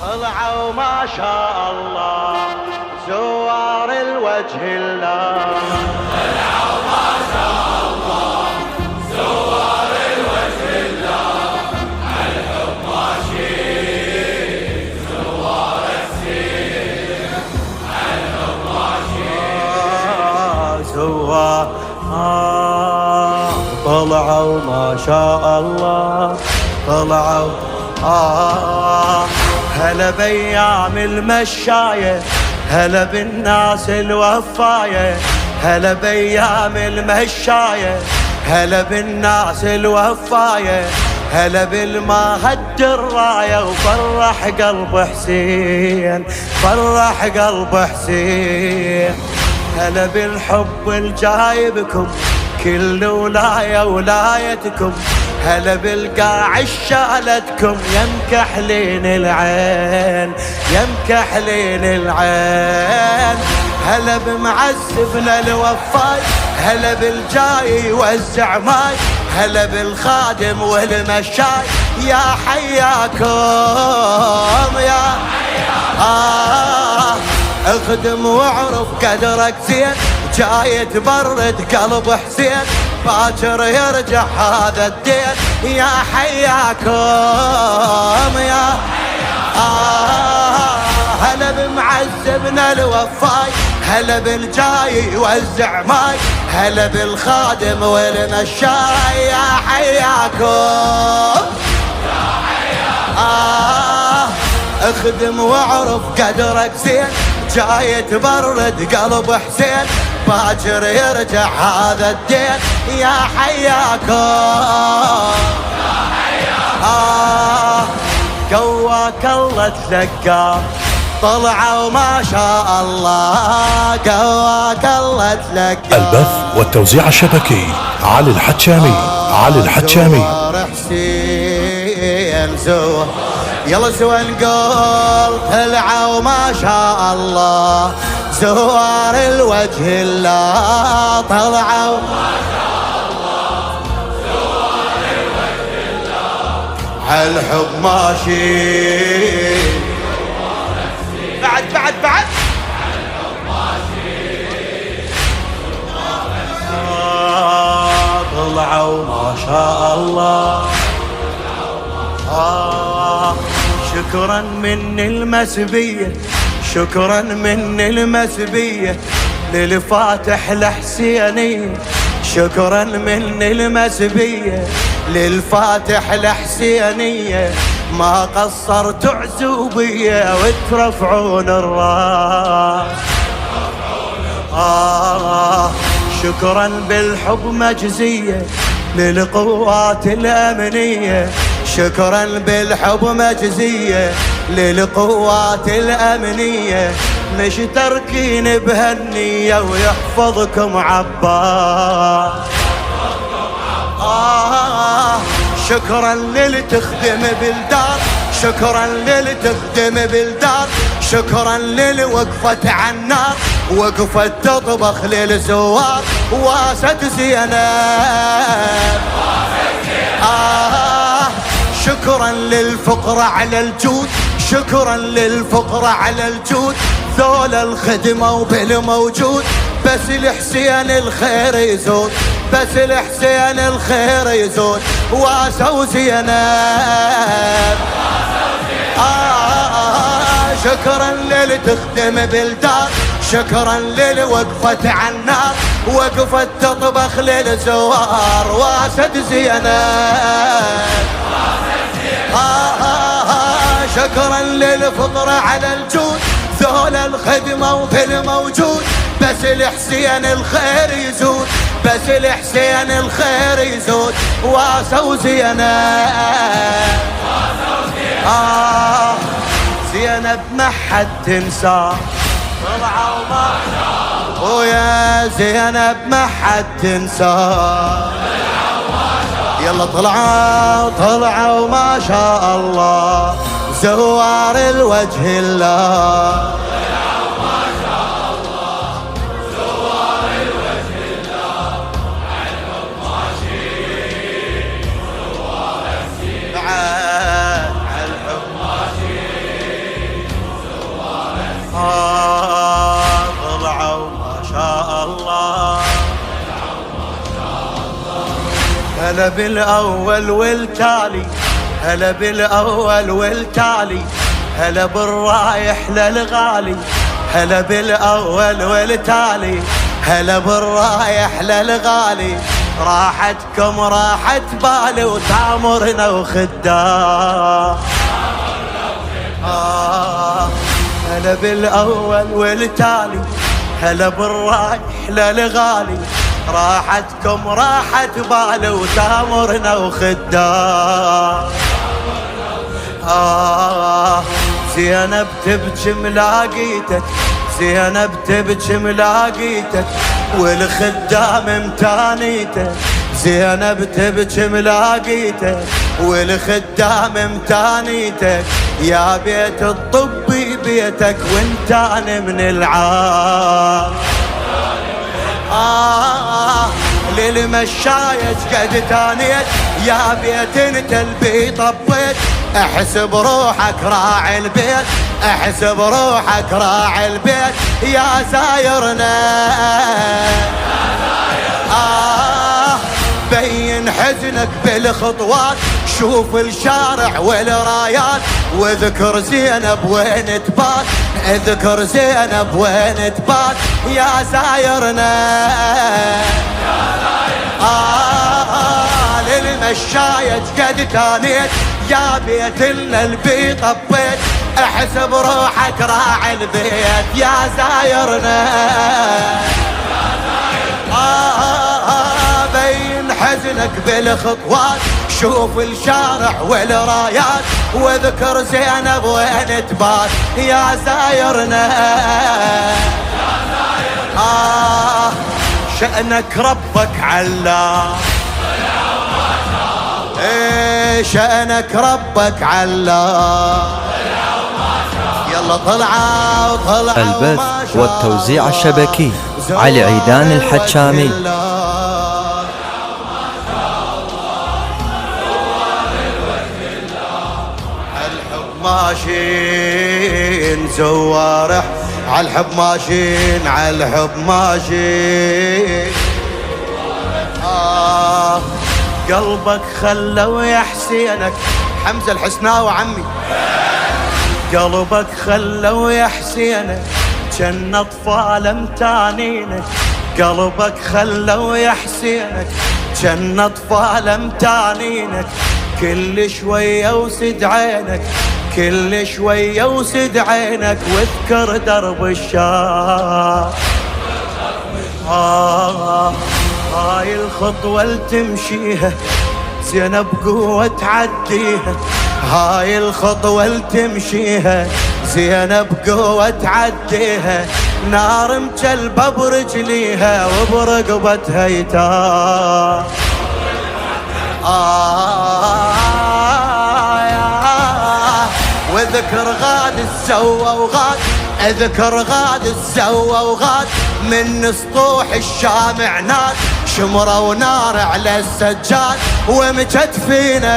طلعوا ما شاء الله زوار الوجه الله. طلعوا ما شاء الله زوار الوجه الله. الحب ماشي زوار السير. الحب ماشي زوار طلعوا ما شاء الله. طلعوا هلا بأيام المشاية، هلا بالناس الوفاية، هلا بأيام المشاية، هلا بالناس الوفاية، هلا بالما هد الراية وفرح قلب حسين، فرح قلب حسين. هلا بالحب الجايبكم كل ولاية ولايتكم، هلا بالقاع شالتكم يمكحلين العين، يمكحلين العين. هلا بمعزبنا الوفاي، هلا بالجاي يوزع ماي، هلا بالخادم والمشاي يا حياكم يا اخدم واعرف قدرك زين، جاي تبرد قلب حسين باكر يرجع هذا الدين يا حياكم يا هلا بمعذبنا الوفاي، هلا بالجاي يوزع ماي، هلا بالخادم والمشاي يا حياكم يا حياكم. اخدم واعرف قدرك زين، جاي تبرد قلب حسين باكر يرجع هذا الدين يا حياكم يا حياكم. قواك الله تلقى طلعوا ما شاء الله. قواك الله تلقى. البث والتوزيع الشبكي علي الحجامي. علي الحجامي. حسين زوار يلا سوا نقول طلعوا ما شاء الله زوار الوجه الله. طلعوا ما شاء الله زوار الوجه الله. الحب ماشي بعد بعد بعد. الحب ماشي طلعوا ما شاء الله. شكرا من المسبية، شكرا من المسبية للفاتح الحسينية، شكرا من المسبية للفاتح الحسينية. ما قصرت عزوبية وترفعون الراس. شكرا بالحب مجزية للقوات الأمنية، شكرا بالحب مجزية للقوات الأمنية. مش تركين بهالنية ويحفظكم عباس. شكرا للي تخدم بالدار، شكرا للي تخدم بالدار، شكرا للي وقفت عالنار وقفت تطبخ للزوار واسد زينب. شكرا للفقر على الجود، شكرا للفقر على الجود. ذول الخدمة وبالموجود بس الحسين الخير يزود، بس الحسين الخير يزود. واسو زينب. شكرا للي تخدم بالدار، شكرا للي وقفت عالنار وقفت تطبخ للزوار واسد زينب. شكرا للفطرة على الجود، ذول الخدمة وبالموجود بس الحسين الخير يزود، بس الحسين الخير يزود. واسو زينب. زينب ما حد تنسى. طلعوا ما شاء الله ويا زينب ما حد تنسى. يلا طلعوا طلعوا ما شاء الله زوار الوجه الله. طلعوا ما شاء الله زوار الوجه الله. الحب ماشي زوار السير. بعد الحب ماشي هلا بالأول والتالي، هلا بالأول والتالي، هلا بالرايح للغالي، هلا بالأول والتالي، هلا بالرايح للغالي. راحتكم راحت بالي وتامرنا وخدام. هلا بالأول والتالي، هلا بالرايح للغالي. راحتكم راحت بالي وتامرنا وخدام. زينب تبكي ملاقيتك، زينب تبكي ملاقيتك، والخدام امتانيتك. زينب تبكي ملاقيتك، والخدام امتانيتك. يا بيت الطبي بيتك وانتان من العار. للمشاية قد تانيت، يا بيت انت البي طبيت. احسب روحك راعي البيت، احسب روحك راعي البيت. يا زايرنا بين حزنك بالخطوات، شوف الشارع والرايات، واذكر زينب وين تبات، اذكر زينب وين تبات. يا زايرنا للمشاية قد تانيت، يا بيت البي طبيت. احسب روحك راعي البيت. يا زايرنا بين حزنك بالخطوات، شوف الشارع والرايات، واذكر زينب وين تبات. يا زايرنا شأنك ربك علام، شأنك ربك علام. يلا طلعوا طلعوا. البث والتوزيع الشبكي علي عيدان الحتشامي. الحب ماشين زوارح، عالحب ماشين، عالحب ماشين. قلبك خلوا يا حسينك، حمزة الحسناوي عمي. قلبك خلوا يا حسينك، جن اطفال امتانينك. قلبك خلوا يا حسينك، جن اطفال امتانينك. كل شوية وسد عينك، كل شوية وسد عينك، واذكر درب الشام. هاي الخطوة اللي تمشيها زينب قوة تعديها. هاي الخطوة اللي تمشيها زينب قوة تعديها. نار مجلبة برجليها وبرقبتها يتام. واذكر غاد السوى وغاد، اذكر غاد السوى وغاد. من سطوح الشام عناد، شمرة ونار على السجاد ومجتفينا.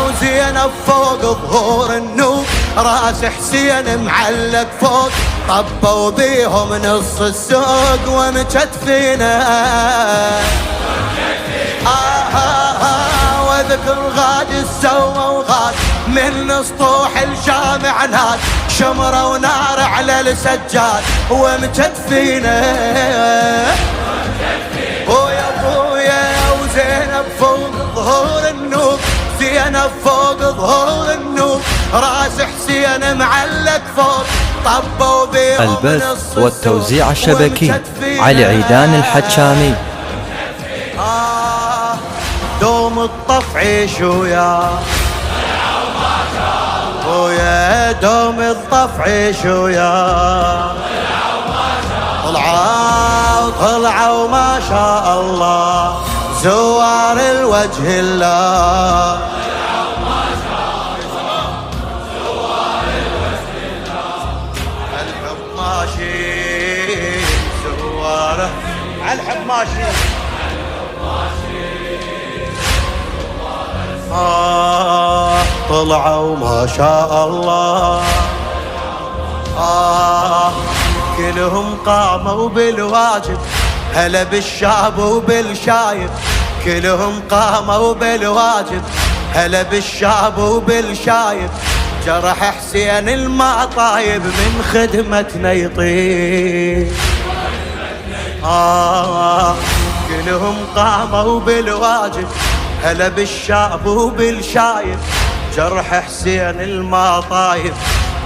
وزينب فوق ظهور النوب، راس حسين معلق فوق. طبوا بيهم نص السوق ومجتفينا. واذكر غاد السوى وغاد. من سطوح الشام عناد، شمرة ونار على السجاد ومجتفينا. ويا ابويا وزينب فوق ظهور النوب، زينب فوق ظهور النوب. راس حسين معلق فوق. طبوا بيهم البث والتوزيع الشبكي علي عيدان الحتشامي. دوم الطفع ويا ويا دوم الطفع ويا. طلعوا طلعوا ما شاء الله، زوار الوجه الله. الحب ماشي زواره، الحب ماشي. طلعوا ما شاء الله. كلهم قاموا بالواجب، هلا بالشاب وبالشايب كلهم قاموا بالواجب. هلا بالشاب وبالشايب جرح حسين المعطايب من خدمتنا يطيب. كلهم قاموا بالواجب. هلا بالشاب وبالشايب جرح حسين المعطايب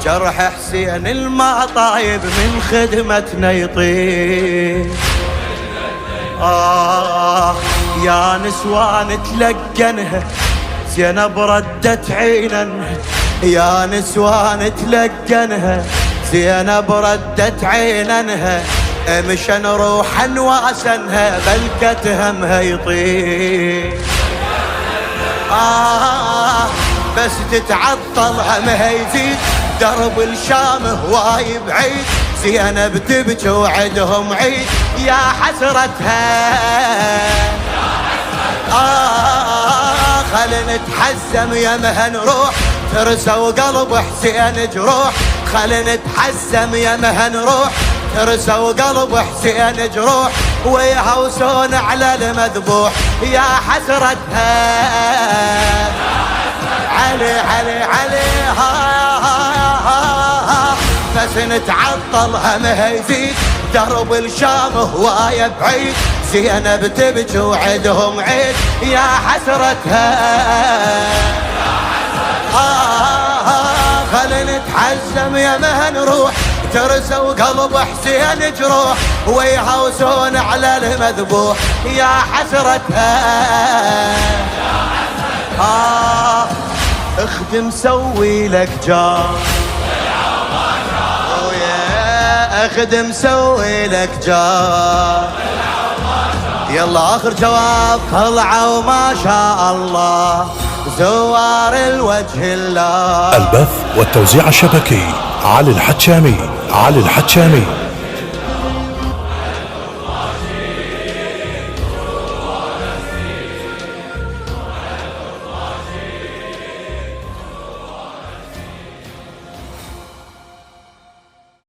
جرح حسين المعطايب من خدمتنا يطيب. يا نسوان تلقنها زينب ردت عينا. يا نسوان تلقنها زينب ردت عينها. مشان روحا واسنها بلكت همها يطير. بس تتعطل همها يزيد درب الشام هواي بعيد. زينب تبكي وعدهم عيد يا حسرتها. خل نتحزم يمها نروح ترسى وقلب حسين جروح. خل نتحزم يمها نروح ترسى وقلب حسين جروح. ويهوسون على المذبوح يا حسرتها. علي علي علي بس نتعطل همها يزيد درب الشام هواي بعيد. زينب تبكي وعدهم عيد يا حسرتها. خل نتحزم يمها نروح ترسى وقلب حسين جروح. ويهوسون على المذبوح يا حسرتها. اخدم سوي لك جار. اخدم سوي لك جار. يلا اخر جواب طلعوا ما شاء الله زوار الوجه الله. البث والتوزيع الشبكي علي الحتشامي. علي الحتشامي.